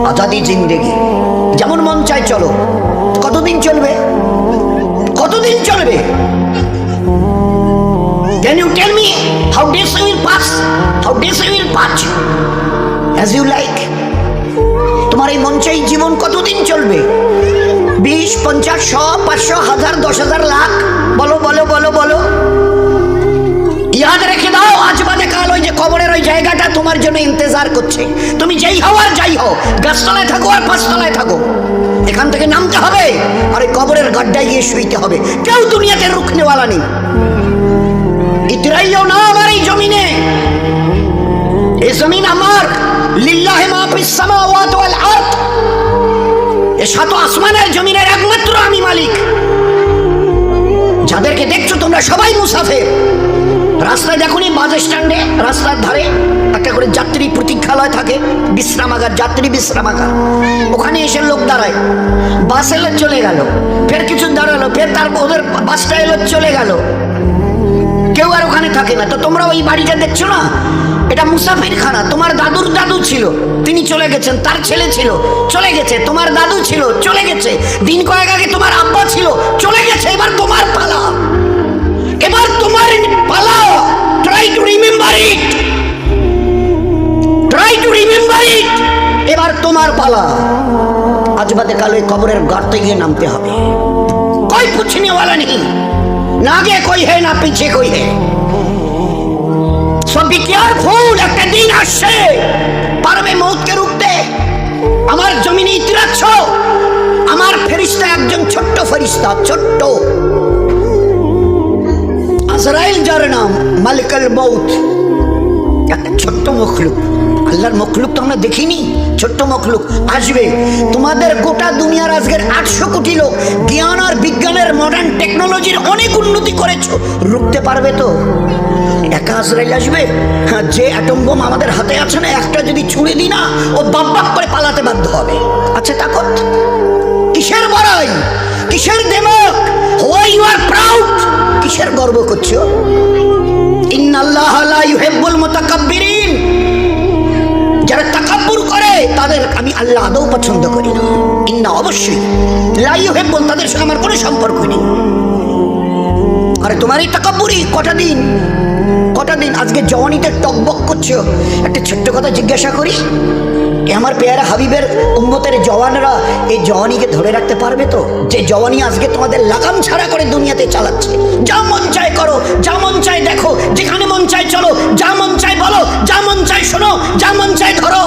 আজাদি জিন্দেগি, যেমন মন চায় চলো। কতদিন চলবে? কতদিন চলবে? Can you tell me how days will pass? How days will pass? As you like. তোমার এই মন চাই জীবন কতদিন চলবে? 20, 50, 100, 500, 1000, 10,000, লাখ? বলো বলো বলো বলো। ইয়াদ রেখে দাও, আজ বাদে কাল ওই যে কবরের ওই জায়গাটা তোমার জন্য ইন্তজার করছে। তুমি যেই হও আর যাই হও, গাছতলায় থাকো আর পাঁচতলায় থাকো, এখান থেকে নামতে হবে আর এই কবরের গাড্ডায় গিয়ে শুইতে হবে। কেউ দুনিয়াতে রুখনেওয়ালা নেই। ইতরাইও না আমার এই জমিনে। এই জমিন আমার। লিল্লাহি মা ফিস সামাওয়াতি ওয়াল আরদ। এই সাত আসমানের জমিনের একমাত্র আমি মালিক। যাদেরকে দেখছো তোমরা সবাই মুসাফির। রাস্তায় দেখুনি বাস স্ট্যান্ডে রাস্তার ধারে একটা করে যাত্রী প্রতীক্ষালয় থাকে, বিশ্রামাগার, যাত্রী বিশ্রামাগার। ওখানে এসে লোক দাঁড়ায়, বাস এলো চলে গেল, ফের কিছু দাঁড়ালো, ফের তার ওদের বাসটা এলো চলে গেল, কেউ আর ওখানে থাকে না। তো তোমরা ওই বাড়িটা দেখছো না, এটা মুসাফির খানা। তোমার দাদুর দাদু ছিল, তিনি চলে গেছেন, তার ছেলে ছিল চলে গেছে, তোমার দাদু ছিল চলে গেছে, দিন কয়েক আগে তোমার আব্বা ছিল চলে গেছে। এবার তোমার পালা, এবার তোমার পালা। Try to remember it, try to remember it. এবার তোমার পালা। আজ বাদে কাল ওই কবরের গর্তে গিয়ে নামতে হবে। कोई पूछने वाला नहीं, ना आगे कोई है ना पीछे कोई है। सो बी केयरफुल। একটা দিন আসছে, পারবে মৌতকে রুখতে। আমার জমিনে ইতিরাচ্ছ, আমার ফেরেশতা একজন ছোট্ট ফেরেশতা, ছোট্ট। আজরাইল যার নাম, মালিকুল মউত, একটা ছোট্ট মখলুক। আল্লাহর মখলুক তো আমরা দেখিনি, ছোট্ট মখলুক আসবে। তোমাদের গোটা দুনিয়ার আজকের 800 কোটি লোক জ্ঞান আর বিজ্ঞানের মডার্ন টেকনোলজির অনেক উন্নতি করেছো, রুখতে পারবে তো? একা আজরাইল আসবে? হ্যাঁ, যে অ্যাটম বোম আমাদের হাতে আছে না, একটা যদি ছুঁড়ে দিই না, ও বাপ বাপ করে পালাতে বাধ্য হবে। আচ্ছা তাকত কিসের বড়াই, কিসের দেমক? Why you are proud? কিসের গর্ব করছো? ইন্নাল্লাহা লা ইউহিব্বুল মুতাকাব্বিরিন। যারা তাকাব্বুর করে তাদের আমি আল্লাহ আদৌ পছন্দ করি না। ইন্না অবশ্যই, লা ইউহিব্বুল, তাদের সঙ্গে আমার কোনো সম্পর্ক নেই। আরে তোমার এই তাকাব্বুরি কটা দিন, কটা দিন? আজকে জওয়ানিতে টকবক করছো। একটা ছোট্ট কথা জিজ্ঞাসা করি, আমার পেয়ারা হাবিবের উম্মতের জওয়ানরা এই জওয়ানিকে ধরে রাখতে পারবে তো? যে জওয়ানি আজকে তোমাদের লাগাম ছাড়া করে দুনিয়াতে চালাচ্ছে। যা মন চায় করো, যা মন চায় দেখো, যেখানে মন চায় চলো, যা মন চায় বলো, যা মন চায় শোনো, যা মন চায় ধরো।